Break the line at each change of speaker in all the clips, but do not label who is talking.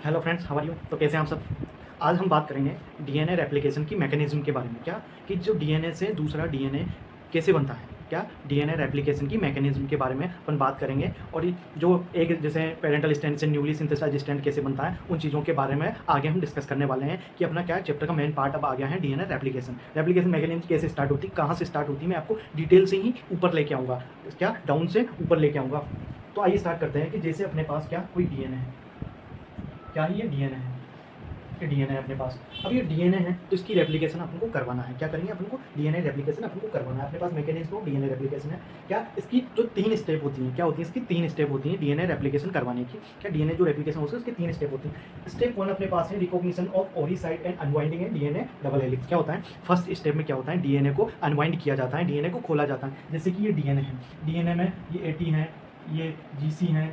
Hello friends, how are you. तो कैसे हैं आप सब। आज हम बात करेंगे डीएनए रेप्लिकेशन की मैकेनिज्म के बारे में। क्या कि जो डीएनए से दूसरा डीएनए कैसे बनता है, क्या डीएनए रेप्लिकेशन की मैकेनिज्म के बारे में अपन बात करेंगे। और ये जो एक जैसे पेरेंटल स्टैंड से न्यूली सिंथेसाइज्ड स्टैंड कैसे बनता है, उन चीज़ों के बारे में आगे हम डिस्कस करने वाले हैं कि अपना क्या चैप्टर का मेन पार्ट अब आ गया है डीएनए रेप्लिकेशन मैकेनिज्म कैसे स्टार्ट होती है, कहाँ से स्टार्ट होती है, मैं आपको डिटेल से ही ऊपर लेके आऊँगा, क्या डाउन से ऊपर लेके आऊँगा। तो आइए स्टार्ट करते हैं कि जैसे अपने पास क्या कोई डीएनए है, क्या ही ये डीएनए है, ये डीएनए है अपने पास। अब ये डीएनए है तो इसकी रेप्लिकेशन अपन को करवाना है। क्या करेंगे अपन को, डीएनए रेप्लिकेशन अपन को करवाना है। अपने पास मैकेनिज्म ऑफ डीएनए रेप्लिकेशन है। क्या इसकी जो 3 स्टेप होती हैं, क्या होती है इसकी 3 स्टेप होती हैं डीएनए रेप्लिकेशन करवाने की। क्या डीएनए जो रेप्लिकेशन होती है उसकी 3 स्टेप होती है। स्टेप 1 अपने पास है recognition of ori site and unwinding and DNA double helix. क्या होता है, फर्स्ट स्टेप में क्या होता है, डीएनए को अनवाइंड किया जाता है, डीएनए को खोला जाता है। जैसे कि ये डीएनए है, डीएनए में ये एटी है, ये जीसी है,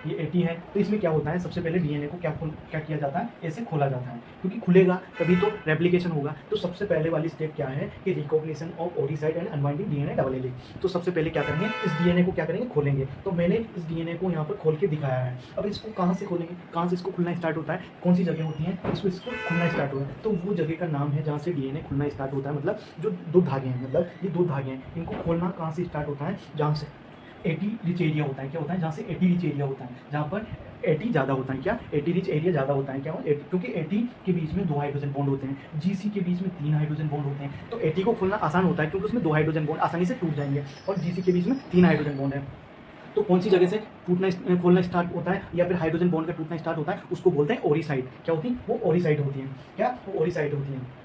ये एटी है। तो इसमें क्या होता है, सबसे पहले डीएनए को क्या किया जाता है, ऐसे खोला जाता है, क्योंकि खुलेगा तभी तो रेप्लिकेशन होगा। तो सबसे पहले वाली स्टेप क्या है कि recognition of ori site and unwinding DNA double helix. तो सबसे पहले क्या करेंगे, इस डीएनए को क्या करेंगे, खोलेंगे। तो मैंने इस डीएनए को यहाँ पर खोल के दिखाया है। अब इसको कहाँ से खोलेंगे, कहाँ से इसको खुलना स्टार्ट होता है, कौन सी जगह होती है इसको खुलना स्टार्ट होता है। तो वो जगह का नाम है जहाँ से डीएनए खुलना स्टार्ट होता है। मतलब जो 2 धागे हैं, मतलब ये 2 धागे हैं, इनको खोलना कहाँ से स्टार्ट होता है, जहाँ से एटी रिच एरिया होता है। क्या होता है, जहाँ से एटी रिच एरिया होता है, जहाँ पर एटी ज़्यादा होता है। क्या एटी रिच एरिया ज़्यादा होता है, क्या क्योंकि एटी के बीच में 2 हाइड्रोजन बॉन्ड होते हैं, जीसी के बीच में 3 हाइड्रोजन बॉन्ड होते हैं। तो एटी को खोलना आसान होता है क्योंकि उसमें 2 हाइड्रोजन बॉन्ड आसानी से टूट जाएंगे, और जीसी के बीच में 3 हाइड्रोजन बॉन्ड है। तो कौन सी जगह से टूटना खोलना स्टार्ट होता है या फिर हाइड्रोजन बॉन्ड का टूटना स्टार्ट होता है, उसको बोलते हैं ओरिसाइट। क्या होती है, वो ओरिसाइट होती है। क्या वो ओरिसाइट होती है।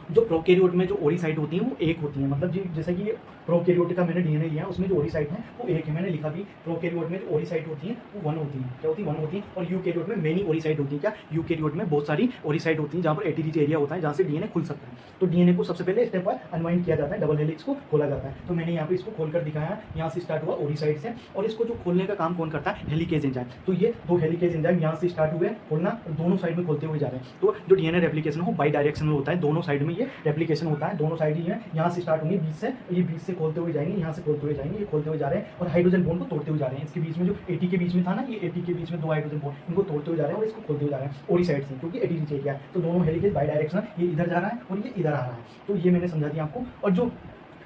जो प्रोकैरियोट में जो ओरिसाइट होती हैं वो एक होती हैं, मतलब जी जैसे कि प्रोकैरियोट का मैंने डीएनए लिया है, उसमें जो ओरिसाइट है वो एक है। मैंने लिखा भी प्रोकैरियोट में जो ओरिसाइट होती हैं वो 1 होती हैं। क्या होती है, 1 होती है। और यूकैरियोट में मेनी ओरिसाइट होती है। क्या यूकैरियोट में बहुत सारी ओरिसाइट होती हैं जहाँ पर एटी रिच एरिया होता है, जहाँ से डीएनए खुल सकता है। तो डीएनए को सबसे पहले स्टेप बाय अनवाइंड किया जाता है, डबल हेलिक्स को खोला जाता है। तो मैंने यहाँ पे इसको खोलकर दिखाया, यहाँ से स्टार्ट हुआ ओरिसाइट से, और इसको जो खोलने का काम कौन करता है, हेलिकेज एंजाइम। तो ये 2 हेलिकेज एंजाइम यहाँ से स्टार्ट हुए खोलना, दोनों साइड में खोलते हुए जा रहे हैं। तो जो डीएनए रेप्लिकेशन हो बाई डायरेक्शनल होता है, दोनों साइड में ये रेप्लिकेशन होता है, दोनों साइड ही है। यहाँ से स्टार्ट होंगे बीच से, ये बीच से खोलते हुए जाएंगे, यहाँ से खोलते हुए जाएंगे, ये खोलते हुए जा रहे हैं और हाइड्रोजन बॉन्ड को तोड़ते हुए जा रहे हैं। इसके बीच में जो एटी के बीच में था ना, ये एटी के बीच में 2 हाइड्रोजन बॉन्ड, इनको तोड़ते हुए जा रहे हैं और इसको खोलते हुए जा रहे हैं ओरिसाइड से, क्योंकि एटी नीचे गया है। तो दोनों हेलिकेज बाई डायरेक्शनल, ये इधर जा रहा है और ये इधर आ रहा है। तो ये मैंने समझा दिया आपको। और जो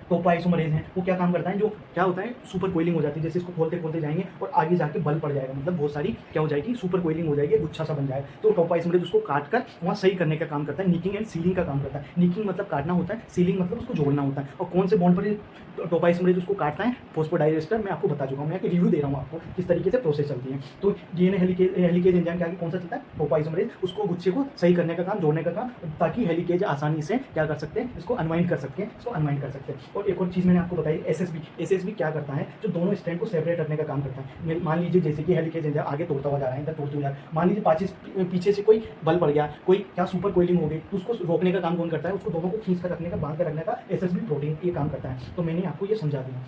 टोपोआइसोमरेज है वो क्या काम करता है, जो क्या होता है सुपर कोइलिंग हो जाती है। जैसे इसको खोलते खोलते जाएंगे और आगे जाके बल पड़ जाएगा, मतलब बहुत सारी क्या हो जाएगी, सुपर कोइलिंग हो जाएगी, गुच्छा सा बन जाएगा। तो टोपोआइसोमरेज उसको काट कर वहाँ सही करने का काम करता है, निकिंग एंड सीलिंग का काम करता है। निकिंग मतलब काटना होता है, सीलिंग मतलब उसको जोड़ना होता है। और कौन से बॉन्ड पर टोपोआइसोमरेज उसको काटना है, फॉस्फोडाइएस्टर, मैं आपको बता चुका हूँ, मैं रिव्यू दे रहा हूँ आपको किस तरीके से प्रोसेस चलती है। तो डीएनए हेलिकेज एंजाइम के आगे कौन सा चलता है, टोपोआइसोमरेज, उसको गुच्छे को सही करने का काम, जोड़ने का काम, ताकि हेलिकेज आसानी से क्या कर सकते हैं, इसको अनवाइंड कर सकते हैं, इसको अनवाइंड कर सकते हैं। और एक और चीज़ मैंने आपको बताई, एसएसबी क्या करता है, जो दोनों स्ट्रैंड को सेपरेट रखने का काम करता है। मान लीजिए जैसे कि हेलिकेज एंजाइम आगे तोड़ता हुआ जा रहा है, इधर तोड़ते हुए जा रहा है, मान लीजिए पीछे से कोई बल पड़ गया, कोई क्या सुपर कोइलिंग हो गई, तो उसको रोकने का काम कौन करता है, उसको दोनों को खींच कर रखने का, बांध कर रखने का एसएसबी प्रोटीन ये काम करता है। तो मैंने आपको ये समझा दिया।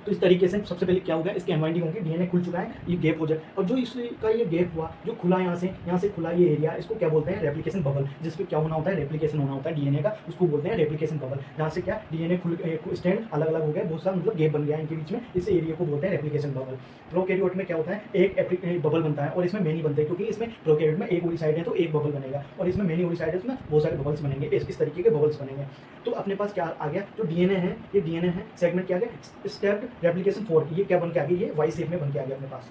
तो इस तरीके से सबसे पहले क्या होगा, इसकी अनवाइंडिंग होगी, डीएनए खुल चुका है, ये गैप हो जाए। और जो इसका ये गैप हुआ, जो खुला यहाँ से खुला ये एरिया, इसको क्या बोलते हैं, रेप्लिकेशन बबल। जिसमें क्या होना होता है, रेप्लिकेशन होना होता है डीएनए का, उसको बोलते हैं रेप्लिकेशन बबल। जहाँ से क्या डीएनए खुल स्टैंड अलग अलग हो गया, बहुत सारा मतलब गैप बन गया इनके बीच में, इस एरिया को बोलते हैं रेप्लिकेशन बबल। प्रोकैरियोट में क्या होता है, एक बबल बनता है और इसमें मेनी बनते हैं, क्योंकि इसमें प्रोकैरियोट में एक ओरिसाइड है तो एक बबल बनेगा, और इसमें मेनी ओरिसाइड है, उसमें बहुत सारे बबल्स बनेंगे, इस तरीके के बबल्स बनेंगे। तो अपने पास क्या आ गया, जो डीएनए है, ये डीएनए है सेगमेंट क्या आ गया, स्टेप्ड रेप्लिकेशन 4। ये क्या बन के आ गई, ये वाई शेप में बन के आ गया अपने पास,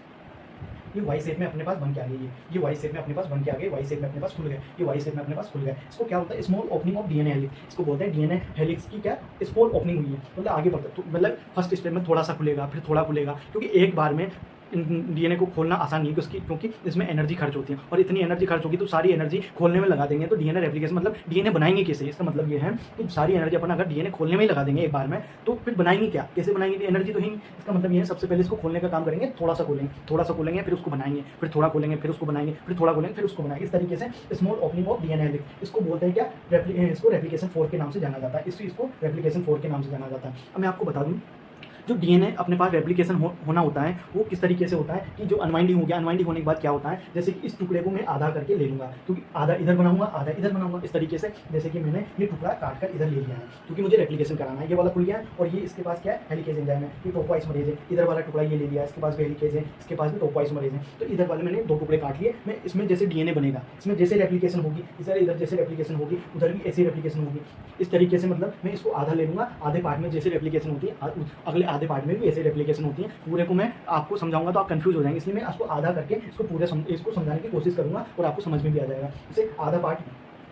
ये वाई शेप में अपने पास बन के आ गई, ये वाई शेप में अपने पास बन के आ गए, वाई शेप में अपने पास खुल गए, ये वाई शेप में अपने पास खुल गए। इसको क्या होता है, small opening of DNA helix, इसको बोलते हैं डीएनए हेलिक्स की क्या स्मॉल ओपनिंग हुई है, मतलब आगे बढ़ता, तो मतलब फर्स्ट स्टेप में थोड़ा सा खुलेगा, फिर थोड़ा खुलेगा, क्योंकि एक बार में डीएनए को खोलना आसान नहीं है, क्योंकि इसमें एनर्जी खर्च होती है, और इतनी एनर्जी खर्च होगी तो सारी एनर्जी खोलने में लगा देंगे। तो डीएनए रेप्लिकेशन मतलब डीएनए बनाएंगे कैसे, इसका मतलब ये है कि सारी एनर्जी अपन अगर डीएनए खोलने में ही लगा देंगे एक बार में, तो फिर बनाएंगे क्या, कैसे बनाएंगे, एनर्जी तो ही। इसका मतलब ये है सबसे पहले इसको खोलने का काम करेंगे, थोड़ा सा खोलेंगे, फिर उसको बनाएंगे, फिर थोड़ा खोलेंगे, फिर उसको बनाएंगे, फिर थोड़ा खोलेंगे, फिर उसको बनाएंगे। इस तरीके से small opening of DNA helix, इसको बोलते हैं क्या, इसको रेप्लिकेशन 4 के नाम से जाना जाता है, इसको रेप्लिकेशन 4 के नाम से जाना जाता है। अब मैं आपको बता दूँ, जो डीएनए अपने पास रेप्लिकेशन होना होता है वो किस तरीके से होता है कि जो अनवाइंडिंग हो गया, अनवाइंडिंग होने के बाद क्या होता है, जैसे कि इस टुकड़े को मैं आधा करके ले लूँगा, क्योंकि आधा इधर बनाऊँगा, आधा इधर बनाऊँगा, इस तरीके से। जैसे कि मैंने ये टुकड़ा काट कर इधर ले लिया है, क्योंकि मुझे रेप्लिकेशन कराना है। ये वाला खुल गया है और ये इसके पास क्या है, हेलिकेज एंजाइम है, ये टोपोइसोमरेज है। इधर वाला टुकड़ा ये ले लिया, इसके पास भी हेलिकेज है, इसके पास भी टोपोइसोमरेज है। तो इधर वाले मैंने 2 टुकड़े काट लिए। मैं इसमें जैसे डीएनए बनेगा, इसमें जैसे रेप्लिकेशन होगी, इधर जैसे रेप्लिकेशन होगी, उधर भी ऐसी रेप्लिकेशन होगी। इस तरीके से मतलब मैं इसको आधा ले लूँगा, आधे पार्ट में जैसे रेप्लिकेशन होती है, अगले आधे पार्ट में भी ऐसे रेप्लिकेशन होती है। पूरे को मैं आपको समझाऊंगा तो आप कंफ्यूज हो जाएंगे, इसलिए मैं इसको आधा करके इसको समझाने की कोशिश करूँगा और आपको समझ में भी आ जाएगा। जैसे आधा पार्ट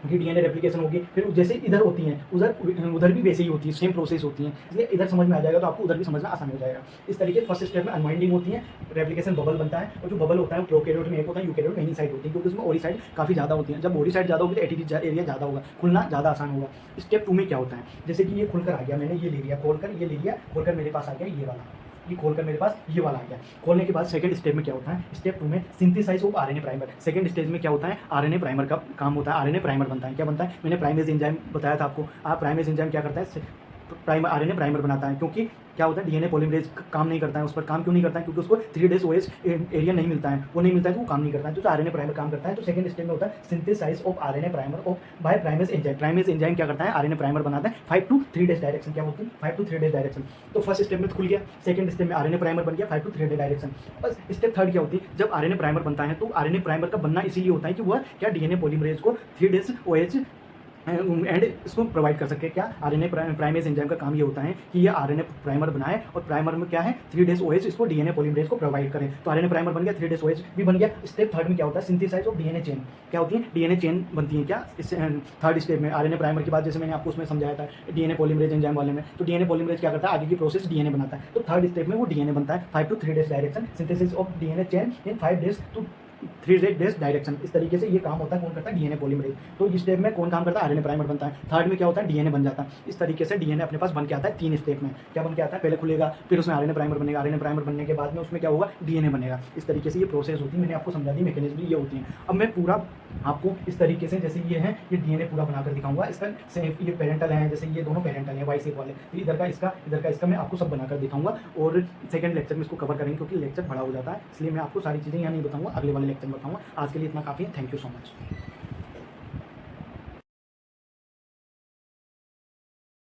की डीएनए रेप्लिकेशन होगी, फिर जैसे इधर होती हैं उधर भी वैसे ही होती है, सेम प्रोसेस होती है, इसलिए इधर समझ में आ जाएगा तो आपको उधर भी समझना आसान हो जाएगा। इस तरीके फर्स्ट स्टेप में अनवाइंडिंग होती है, रेप्लिकेशन बबल बनता है, और जो बबल होता है वो प्रोकैरियोट में एक होता है, यूकैरियोट में मेनी साइड होती है, क्योंकि उसमें ओरी साइड काफ़ी ज़्यादा होती है। जब ओरी साइड ज़्यादा होगी तो एटीपी एरिया ज़्यादा होगा, खुलना ज़्यादा आसान होगा। स्टेप 2 में क्या होता है, जैसे कि ये खुलकर आ गया, मैंने ये ले लिया, खोलकर मेरे पास आ गया ये वाला, ये खोलकर मेरे पास ये वाला आ गया। खोलने के बाद सेकंड स्टेप में क्या होता है, स्टेप 2 में synthesise of RNA primer. Second stage में क्या होता है, आरएनए प्राइमर का काम होता है। आरएनए प्राइमर बनता है, क्या बनता है, मैंने प्राइमेज एंजाइम बताया था आपको। प्राइमेज एंजाइम क्या करता है, आरएनए प्राइमर बनाता है, क्योंकि क्या होता है डीएनए पॉलीमरेज काम नहीं करता है, उस पर काम क्यों नहीं करता है, क्योंकि उसको 3 डेज ओएस एरिया नहीं मिलता है, वो नहीं मिलता है तो वो काम नहीं करता है, तो आरएनए प्राइमर काम करता है। तो सेकंड स्टेप में होता है synthesise of RNA primer of by primase enzyme. Primase enzyme क्या करता है, आरएनए प्राइमर बनाता है 5 to 3 डेज डायरेक्शन। क्या होती है, 5 to 3 डेज डायरेक्शन। तो फर्स्ट स्टेप में खुल गया, सेकंड स्टेप में आरएनए प्राइमर बन गया 5 to 3 डेज डायरेक्शन। बस स्टेप थर्ड क्या होती है, जब आरएनए प्राइमर बनता है तो आरएनए प्राइमर का बनना इसीलिए होता है कि वह क्या डीएनए पॉलीमरेज को 3 डेज ओएच एंड इसको प्रोवाइड कर सके। क्या आरएनए प्राइमेज एंजाइम का काम ये होता है कि ये आरएनए प्राइमर बनाए, और प्राइमर में क्या है 3 डेज ओएच इसको डीएनए पॉलीमरेज को प्रोवाइड करें। तो आरएनए प्राइमर बन गया, 3 डेज ओएच भी बन गया। स्टेप थर्ड में क्या होता है, सिंथेसाइज ऑफ डीएनए चेन। क्या होती है, डीएनए चेन बनती है क्या इस थर्ड स्टेप में। आरएनए प्राइमर के बाद जैसे मैंने आपको उसमें समझाया था डीएनए पॉलीमरेज एंजाइम वाले में, तो डीएनए पॉलीमरेज क्या करता है, आगे की प्रोसेस डीएनए बनाता है। तो थर्ड स्टेप में वो डीएनए बनता है 5 to 3 days direction, synthesis of DNA chain in 5 days to 3 days direction. इस तरीके से ये काम होता है, कौन करता है, डीएनए पॉलीमरेज। तो इस स्टेप में कौन काम करता है, आरएनए प्राइमर बनता है। थर्ड में क्या होता है, डीएनए बन जाता है। इस तरीके से डीएनए अपने पास बन के आता है 3 स्टेप में। क्या बन के आता है, पहले खुलेगा, फिर उसमें आरएनए प्राइमर बनेगा, आरएनए प्राइमर बनने के बाद में उसमें क्या होगा, डीएनए बनेगा। इस तरीके से ये प्रोसेस होती है, मैंने आपको समझा दी, मैकेनिज्म ये होती है। अब मैं पूरा आपको इस तरीके से, जैसे ये है, ये डीएनए पूरा बनाकर दिखाऊंगा। इसका ये पेरेंटल है, जैसे ये दोनों पेरेंटल हैं वाई शेप वाले, तो इधर का इसका मैं आपको सब बनाकर दिखाऊंगा। और सेकंड लेक्चर में इसको कवर करेंगे, क्योंकि लेक्चर बड़ा हो जाता है, इसलिए मैं आपको सारी चीज़ें यहाँ नहीं बताऊंगा, अगले वाले लेक्चर में बताऊंगा। आज के लिए इतना काफ़ी है, थैंक यू सो मच।